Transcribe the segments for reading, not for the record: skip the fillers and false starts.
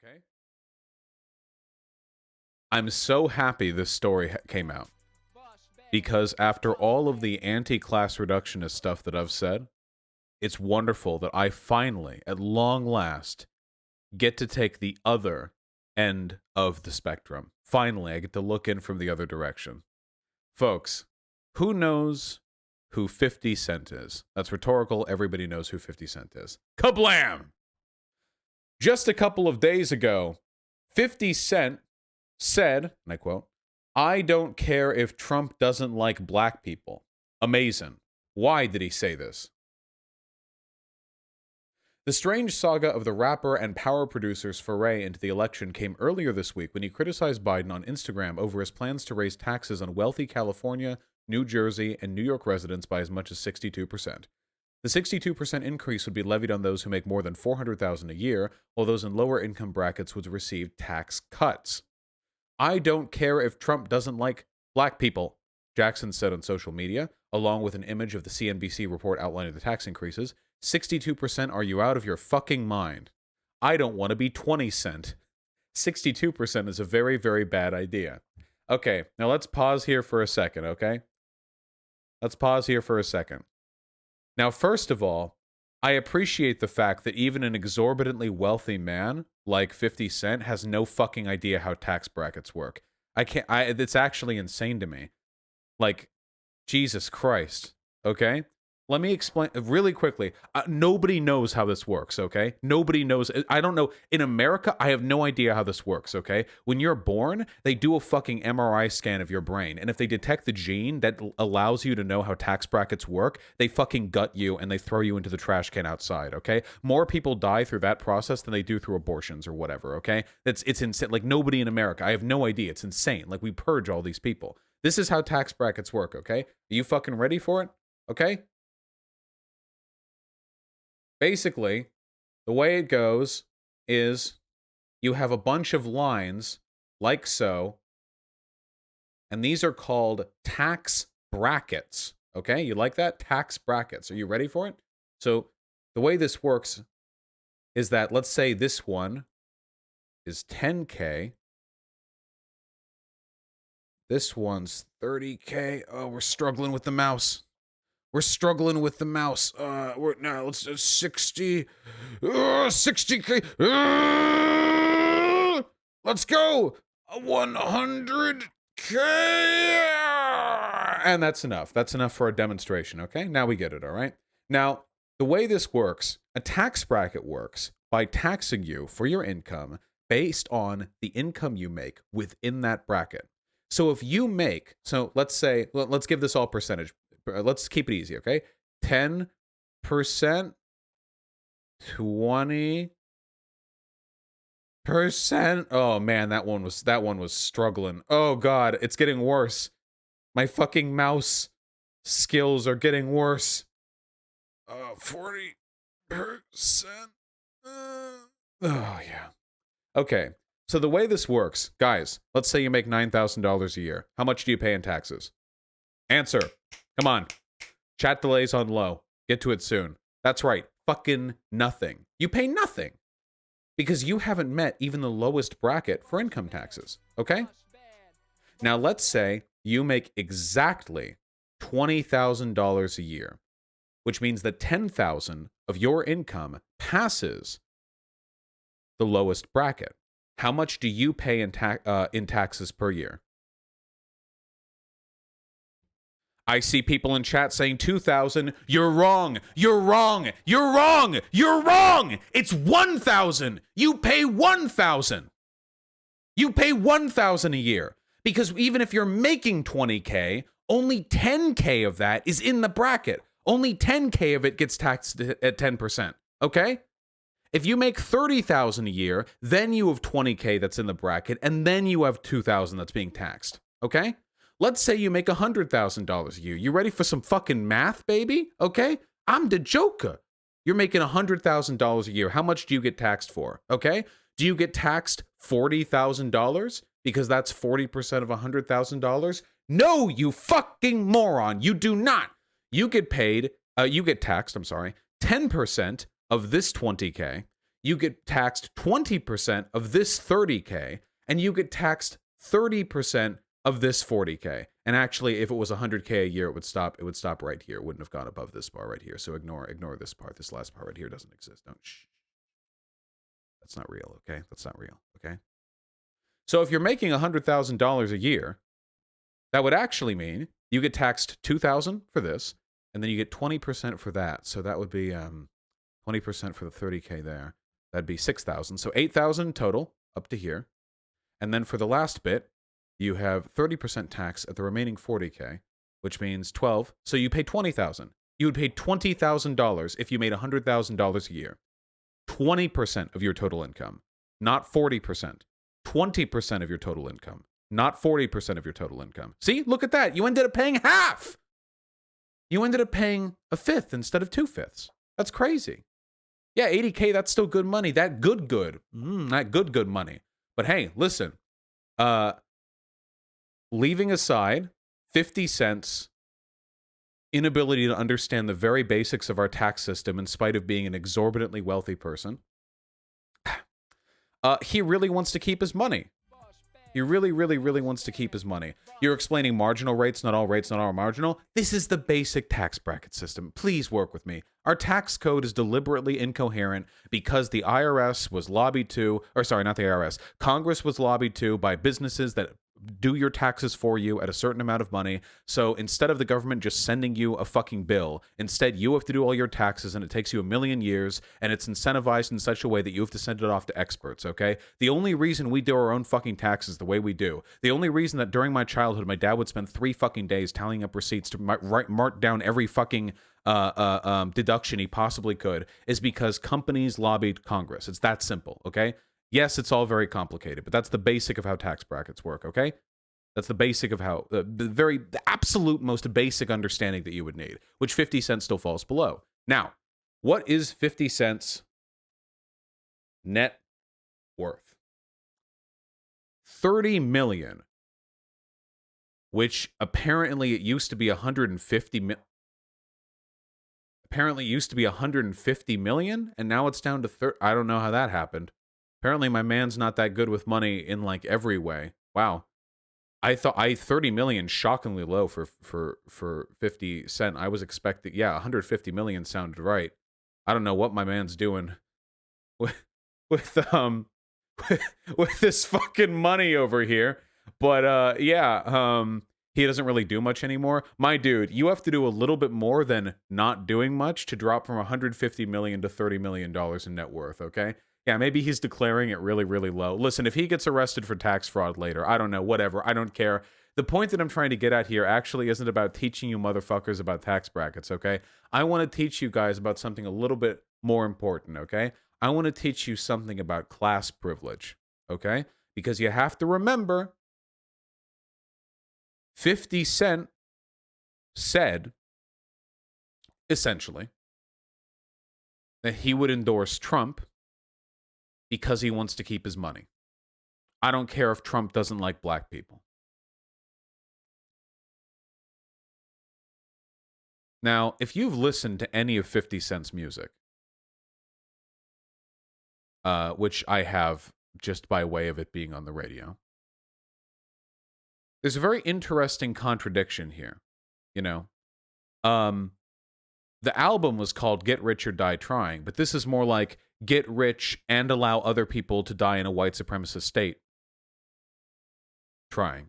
Okay? I'm so happy this story came out. Because after all of the anti-class reductionist stuff that I've said, it's wonderful that I finally, at long last, get to take the other end of the spectrum. Finally, I get to look in from the other direction. Folks, who knows who 50 Cent is? That's rhetorical. Everybody knows who 50 Cent is. Kablam! Just a couple of days ago, 50 Cent said, and I quote, "I don't care if Trump doesn't like black people." Amazing. Why did he say this? The strange saga of the rapper and power producer's foray into the election came earlier this week when he criticized Biden on Instagram over his plans to raise taxes on wealthy California, New Jersey, and New York residents by as much as 62%. The 62% increase would be levied on those who make more than $400,000 a year, while those in lower income brackets would receive tax cuts. "I don't care if Trump doesn't like black people," Jackson said on social media, along with an image of the CNBC report outlining the tax increases. 62%, are you out of your fucking mind? I don't want to be 20 Cent. 62% is a very, very bad idea. Okay, now let's pause here for a second, okay? Let's pause here for a second. Now, first of all, I appreciate the fact that even an exorbitantly wealthy man like 50 Cent has no fucking idea how tax brackets work. It's actually insane to me. Like, Jesus Christ, okay? Let me explain really quickly. Nobody knows how this works, okay? Nobody knows. I don't know. In America, I have no idea how this works, okay? When you're born, they do a fucking MRI scan of your brain. And if they detect the gene that allows you to know how tax brackets work, they fucking gut you and they throw you into the trash can outside, okay? More people die through that process than they do through abortions or whatever, okay? It's insane. Like, nobody in America. I have no idea. It's insane. Like, we purge all these people. This is how tax brackets work, okay? Are you fucking ready for it? Okay? Basically, the way it goes is you have a bunch of lines like so, and these are called tax brackets. Okay, you like that? Tax brackets. Are you ready for it? So the way this works is that, let's say this one is 10K. This one's 30K. Oh, we're struggling with the mouse. We're struggling with the mouse. Let's do 60. 60K. Let's go. 100K. And that's enough. That's enough for a demonstration, okay? Now we get it, all right? Now, the way this works, a tax bracket works by taxing you for your income based on the income you make within that bracket. So if you make, let's say, let's give this all percentage. Let's keep it easy, okay? 10%, 20%. Oh man, that one was struggling. Oh god, it's getting worse. My fucking mouse skills are getting worse. 40%. Oh yeah. Okay. So the way this works, guys, let's say you make $9,000 a year. How much do you pay in taxes? Answer. Come on. Chat delays on low. Get to it soon. That's right. Fucking nothing. You pay nothing. Because you haven't met even the lowest bracket for income taxes. Okay? Now let's say you make exactly $20,000 a year, which means that $10,000 of your income passes the lowest bracket. How much do you pay in taxes per year? I see people in chat saying 2,000. You're wrong. You're wrong. You're wrong. You're wrong. It's 1,000. You pay 1,000. You pay 1,000 a year. Because even if you're making 20K, only 10K of that is in the bracket. Only 10K of it gets taxed at 10%. Okay? If you make 30,000 a year, then you have 20K that's in the bracket, and then you have 2,000 that's being taxed. Okay? Let's say you make $100,000 a year. You ready for some fucking math, baby? Okay? I'm the Joker. You're making $100,000 a year. How much do you get taxed for? Okay? Do you get taxed $40,000 because that's 40% of $100,000? No, you fucking moron. You do not. You get taxed, 10% of this 20K, you get taxed 20% of this 30K, and you get taxed 30% of this 40K. And actually, if it was 100K a year, it would stop right here. It wouldn't have gone above this bar right here. So ignore this part. This last part right here doesn't exist. Don't shh. That's not real, okay? That's not real, okay? So if you're making $100,000 a year, that would actually mean you get taxed $2,000 for this, and then you get 20% for that. So that would be 20% for the 30K there. That'd be $6,000. So $8,000 total up to here. And then for the last bit, you have 30% tax at the remaining 40K, which means 12. So you pay $20,000. You would pay $20,000 if you made $100,000 a year. 20% of your total income, not 40%. 20% of your total income, not 40% of your total income. See, look at that. You ended up paying half. You ended up paying a fifth instead of 2/5. That's crazy. Yeah, 80K, that's still good money. That good money. But hey, listen, leaving aside 50 cents inability to understand the very basics of our tax system in spite of being an exorbitantly wealthy person, he really wants to keep his money. He really, really, really wants to keep his money. You're explaining marginal rates, not all rates, not all marginal. This is the basic tax bracket system. Please work with me. Our tax code is deliberately incoherent because the IRS was lobbied to, or sorry, not the IRS, Congress was lobbied to by businesses that do your taxes for you at a certain amount of money. So instead of the government just sending you a fucking bill, instead you have to do all your taxes, and it takes you a million years, and it's incentivized in such a way that you have to send it off to experts, okay? The only reason we do our own fucking taxes the way we do, the only reason that during my childhood my dad would spend 3 fucking days tallying up receipts to mark down every fucking deduction he possibly could, is because companies lobbied Congress. It's that simple, okay? Yes, it's all very complicated, but that's the basic of how tax brackets work, okay? That's the basic of how, the absolute most basic understanding that you would need, which 50 cents still falls below. Now, what is 50 cents net worth? 30 million, which apparently it used to be 150 million, and now it's down to 30. I don't know how that happened. Apparently my man's not that good with money in like every way. Wow. I thought 30 million, shockingly low for 50 cent. I was expecting, yeah, 150 million sounded right. I don't know what my man's doing with this fucking money over here. But he doesn't really do much anymore. My dude, you have to do a little bit more than not doing much to drop from 150 million to $30 million in net worth, okay? Yeah, maybe he's declaring it really, really low. Listen, if he gets arrested for tax fraud later, I don't know, whatever, I don't care. The point that I'm trying to get at here actually isn't about teaching you motherfuckers about tax brackets, okay? I want to teach you guys about something a little bit more important, okay? I want to teach you something about class privilege, okay? Because you have to remember, 50 Cent said, essentially, that he would endorse Trump because he wants to keep his money. I don't care if Trump doesn't like black people. Now, if you've listened to any of 50 Cent's music, which I have just by way of it being on the radio, there's a very interesting contradiction here, you know? The album was called Get Rich or Die Trying, but this is more like get rich and allow other people to die in a white supremacist state. Trying.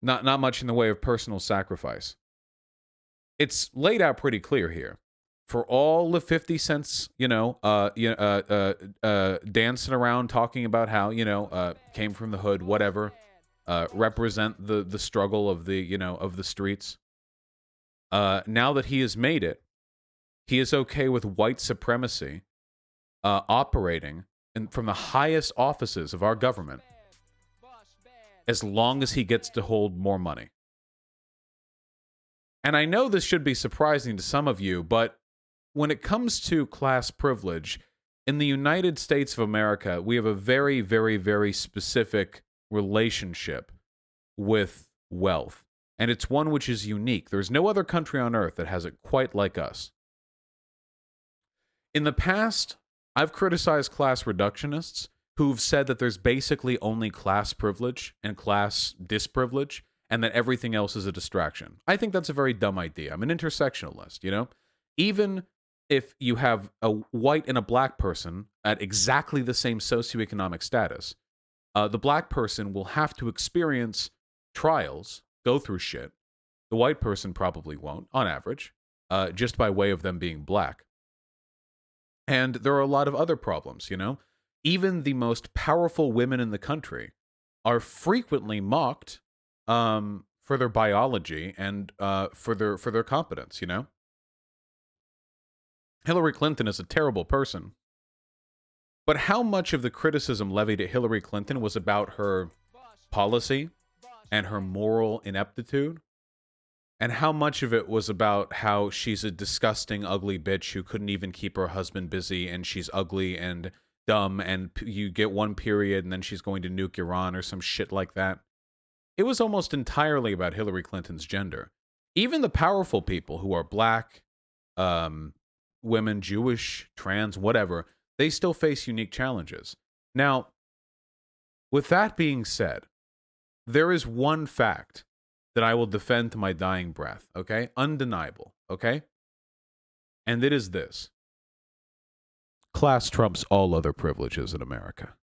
Not much in the way of personal sacrifice. It's laid out pretty clear here. For all the 50 cents, dancing around talking about how, came from the hood, whatever, represent the struggle of the streets. Now that he has made it, he is okay with white supremacy operating from the highest offices of our government as long as he gets to hold more money. And I know this should be surprising to some of you, but when it comes to class privilege, in the United States of America, we have a very, very, very specific relationship with wealth And it's one which is unique. There's no other country on earth that has it quite like us. In the past, I've criticized class reductionists who've said that there's basically only class privilege and class disprivilege, and that everything else is a distraction. I think that's a very dumb idea. I'm an intersectionalist, you know? Even if you have a white and a black person at exactly the same socioeconomic status, the black person will have to experience trials, go through shit. The white person probably won't, on average, just by way of them being black. And there are a lot of other problems, you know? Even the most powerful women in the country are frequently mocked for their biology and for their competence, you know? Hillary Clinton is a terrible person. But how much of the criticism levied at Hillary Clinton was about her policy and her moral ineptitude? And how much of it was about how she's a disgusting, ugly bitch who couldn't even keep her husband busy, and she's ugly and dumb, and you get one period and then she's going to nuke Iran or some shit like that? It was almost entirely about Hillary Clinton's gender. Even the powerful people who are black, women, Jewish, trans, whatever, they still face unique challenges. Now, with that being said, there is one fact that I will defend to my dying breath, okay? Undeniable, okay? And it is this. Class trumps all other privileges in America.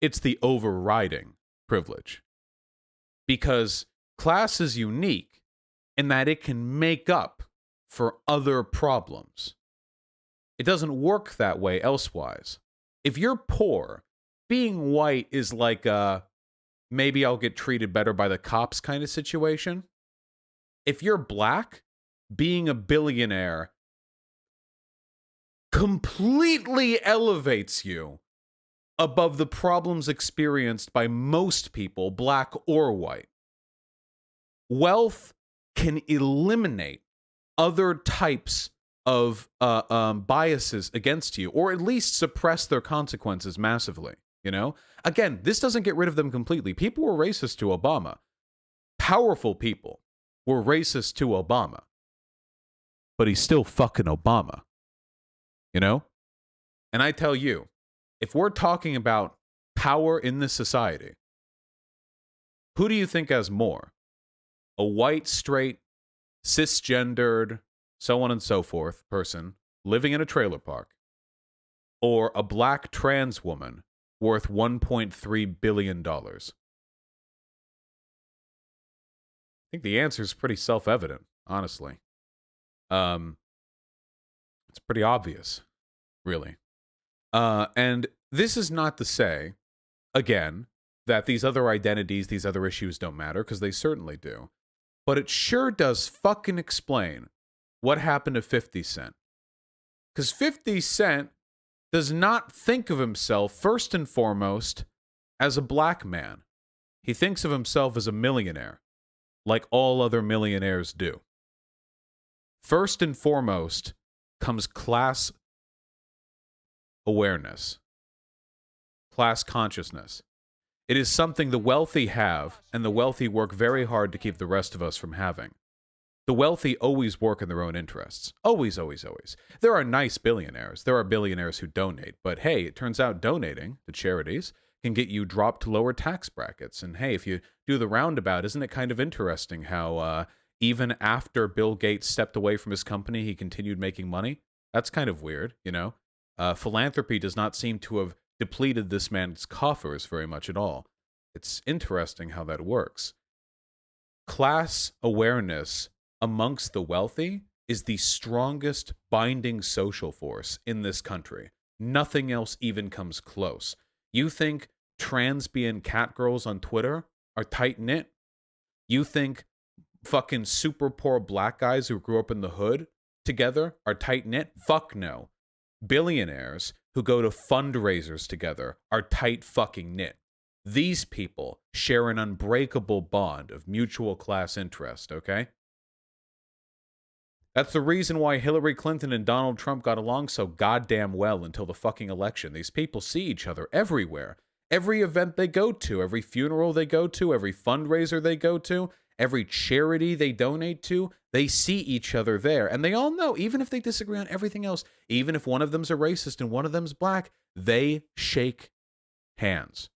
It's the overriding privilege. Because class is unique in that it can make up for other problems. It doesn't work that way elsewise. If you're poor, being white is like a maybe I'll get treated better by the cops kind of situation. If you're black, being a billionaire completely elevates you above the problems experienced by most people, black or white. Wealth can eliminate other types of biases against you, or at least suppress their consequences massively, you know? Again, this doesn't get rid of them completely. People were racist to Obama. Powerful people were racist to Obama. But he's still fucking Obama, you know? And I tell you, if we're talking about power in this society, who do you think has more? A white, straight, cisgendered, so on and so forth person living in a trailer park, or a black trans woman worth $1.3 billion? I think the answer is pretty self-evident, honestly. It's pretty obvious, really. And this is not to say, again, that these other identities, these other issues don't matter, because they certainly do. But it sure does fucking explain what happened to 50 Cent. Because 50 Cent does not think of himself, first and foremost, as a black man. He thinks of himself as a millionaire, like all other millionaires do. First and foremost comes class awareness, class consciousness. It is something the wealthy have, and the wealthy work very hard to keep the rest of us from having. The wealthy always work in their own interests. Always, always, always. There are nice billionaires. There are billionaires who donate. But hey, it turns out donating to charities can get you dropped to lower tax brackets. And hey, if you do the roundabout, isn't it kind of interesting how even after Bill Gates stepped away from his company, he continued making money? That's kind of weird, you know? Philanthropy does not seem to have depleted this man's coffers very much at all. It's interesting how that works. Class awareness amongst the wealthy is the strongest binding social force in this country. Nothing else even comes close. You think transbian catgirls on Twitter are tight-knit? You think fucking super poor black guys who grew up in the hood together are tight-knit? Fuck no. Billionaires who go to fundraisers together are tight fucking knit. These people share an unbreakable bond of mutual class interest, okay? That's the reason why Hillary Clinton and Donald Trump got along so goddamn well until the fucking election. These people see each other everywhere. Every event they go to, every funeral they go to, every fundraiser they go to, every charity they donate to, they see each other there. And they all know, even if they disagree on everything else, even if one of them's a racist and one of them's black, they shake hands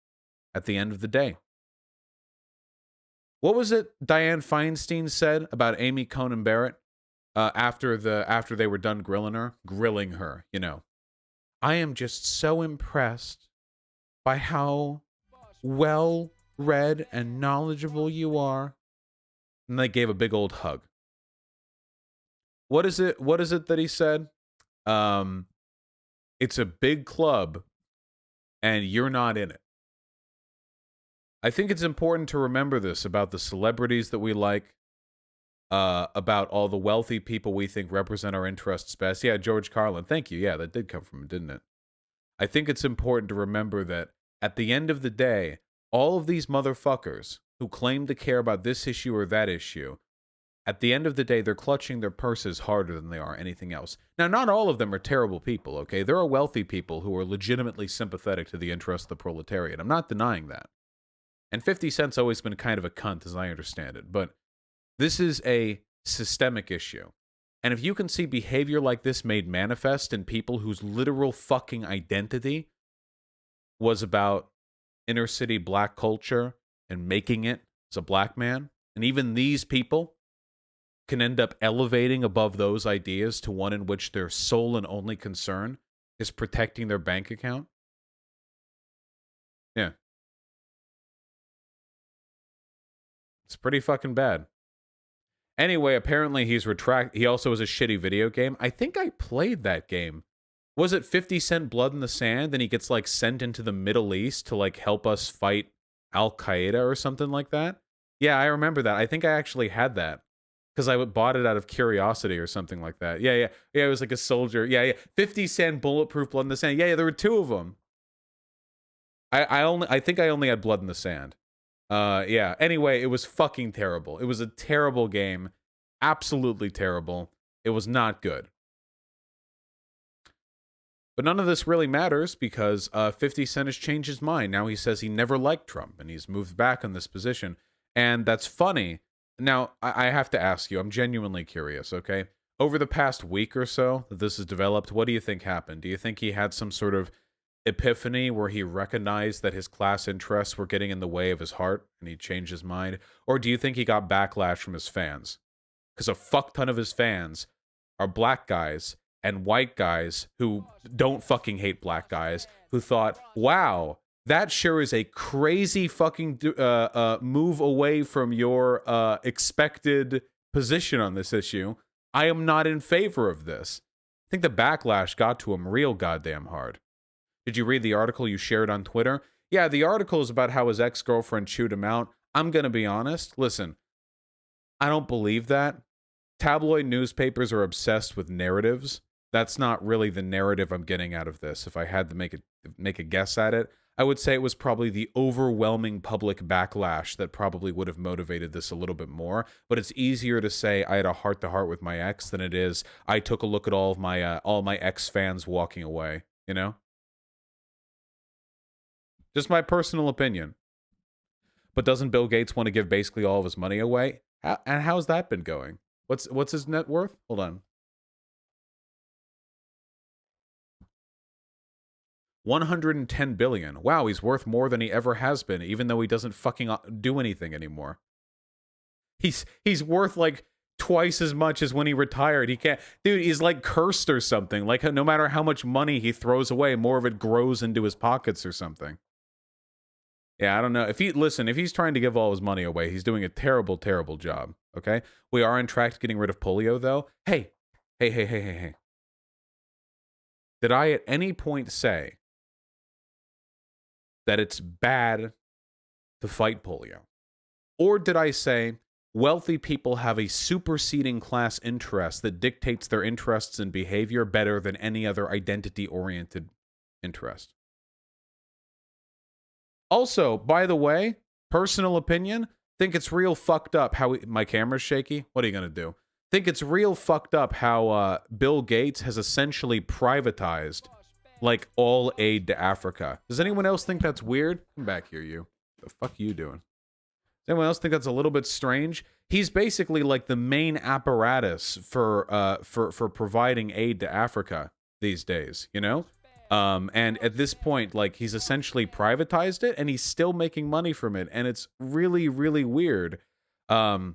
at the end of the day. What was it Dianne Feinstein said about Amy Coney Barrett after they were done grilling her, you know? I am just so impressed by how well read and knowledgeable you are. And they gave a big old hug. What is it that he said? It's a big club and you're not in it. I think it's important to remember this about the celebrities that we like, about all the wealthy people we think represent our interests best. Yeah, George Carlin. Thank you. Yeah, that did come from him, didn't it? I think it's important to remember that at the end of the day, all of these motherfuckers who claim to care about this issue or that issue, at the end of the day, they're clutching their purses harder than they are anything else. Now, not all of them are terrible people, okay? There are wealthy people who are legitimately sympathetic to the interests of the proletariat. I'm not denying that. And 50 Cent's always been kind of a cunt, as I understand it. But this is a systemic issue. And if you can see behavior like this made manifest in people whose literal fucking identity was about inner city black culture and making it as a black man, and even these people can end up elevating above those ideas to one in which their sole and only concern is protecting their bank account. Yeah. It's pretty fucking bad. Anyway, apparently he also has a shitty video game. I think I played that game. Was it 50 Cent Blood in the Sand? And he gets like sent into the Middle East to like help us fight Al-Qaeda or something like that. Yeah, I remember that. I think I actually had that because I bought it out of curiosity or something like that. Yeah. It was like a soldier. Yeah. 50 Cent Bulletproof Blood in the Sand. Yeah, there were two of them. I think I only had Blood in the Sand. Yeah. Anyway, it was fucking terrible. It was a terrible game. Absolutely terrible. It was not good. But none of this really matters because 50 Cent has changed his mind. Now he says he never liked Trump and he's moved back on this position. And that's funny. Now, I have to ask you, I'm genuinely curious, okay? Over the past week or so that this has developed, what do you think happened? Do you think he had some sort of epiphany where he recognized that his class interests were getting in the way of his heart and he changed his mind? Or do you think he got backlash from his fans? Because a fuck ton of his fans are black guys and white guys who don't fucking hate black guys, who thought, wow, that sure is a crazy fucking move away from your expected position on this issue. I am not in favor of this. I think the backlash got to him real goddamn hard. Did you read the article you shared on Twitter? Yeah, the article is about how his ex-girlfriend chewed him out. I'm going to be honest. Listen, I don't believe that. Tabloid newspapers are obsessed with narratives. That's not really the narrative I'm getting out of this. If I had to make a guess at it, I would say it was probably the overwhelming public backlash that probably would have motivated this a little bit more. But it's easier to say I had a heart-to-heart with my ex than it is I took a look at all my ex fans walking away. You know, just my personal opinion. But doesn't Bill Gates want to give basically all of his money away? And how's that been going? What's his net worth? Hold on. 110 billion. Wow, he's worth more than he ever has been, even though he doesn't fucking do anything anymore. He's worth like twice as much as when he retired. He can't, dude, he's like cursed or something. Like no matter how much money he throws away, more of it grows into his pockets or something. Yeah, I don't know. If he's trying to give all his money away, he's doing a terrible, terrible job. Okay? We are on track to getting rid of polio, though. Hey. Did I at any point say that it's bad to fight polio? Or did I say wealthy people have a superseding class interest that dictates their interests and behavior better than any other identity-oriented interest? Also, by the way, personal opinion, think it's real fucked up how my camera's shaky. What are you going to do? Think it's real fucked up how Bill Gates has essentially privatized like all aid to Africa. Does anyone else think that's weird? Come back here, you. The fuck are you doing? Anyone else think that's a little bit strange? He's basically like the main apparatus for providing aid to Africa these days, you know? And at this point, like, he's essentially privatized it and he's still making money from it, and it's really, really weird. Yeah.